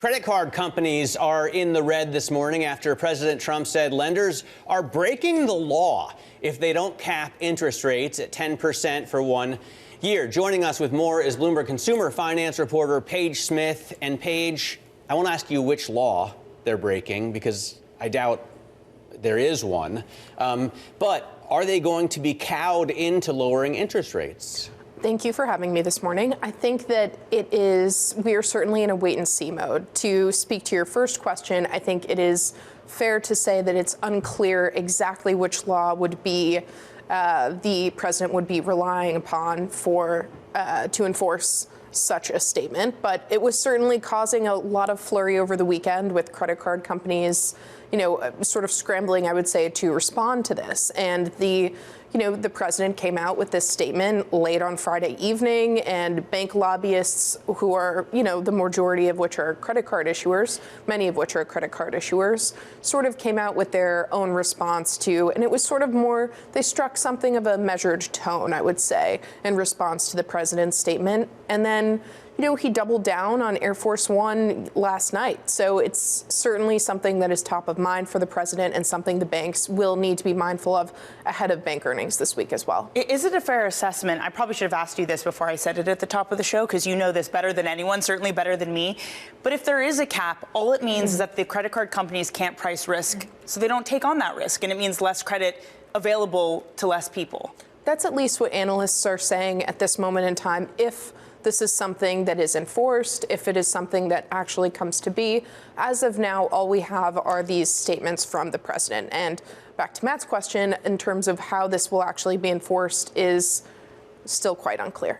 Credit card companies are in the red this morning after President Trump said lenders are breaking the law if they don't cap interest rates at 10% for 1 year. Joining us with more is Bloomberg consumer finance reporter Paige Smith. And Paige, I want to ask you which law they're breaking, because I doubt there is one. But are they going to be cowed into lowering interest rates? Thank you for having me this morning. I think that we are certainly in a wait and see mode. To speak to your first question, I think it is fair to say that it's unclear exactly which law would be the president would be relying upon to enforce such a statement. But it was certainly causing a lot of flurry over the weekend with credit card companies, sort of scrambling, I would say, to respond to this. And the president came out with this statement late on Friday evening, and bank lobbyists who are, the majority of which are credit card issuers, many of which are credit card issuers, sort of came out with their own response to, and it was sort of more, they struck something of a measured tone, I would say, in response to the president's statement. And then, he doubled down on Air Force One last night. So it's certainly something that is top of mind for the president and something the banks will need to be mindful of ahead of bank earnings this week as well. Is it a fair assessment? I probably should have asked you this before I said it at the top of the show, because you know this better than anyone, certainly better than me. But if there is a cap, all it means is that the credit card companies can't price risk, so they don't take on that risk. And it means less credit available to less people. That's at least what analysts are saying at this moment in time. If this is something that is enforced, if it is something that actually comes to be. As of now, all we have are these statements from the president. And back to Matt's question, in terms of how this will actually be enforced, is still quite unclear.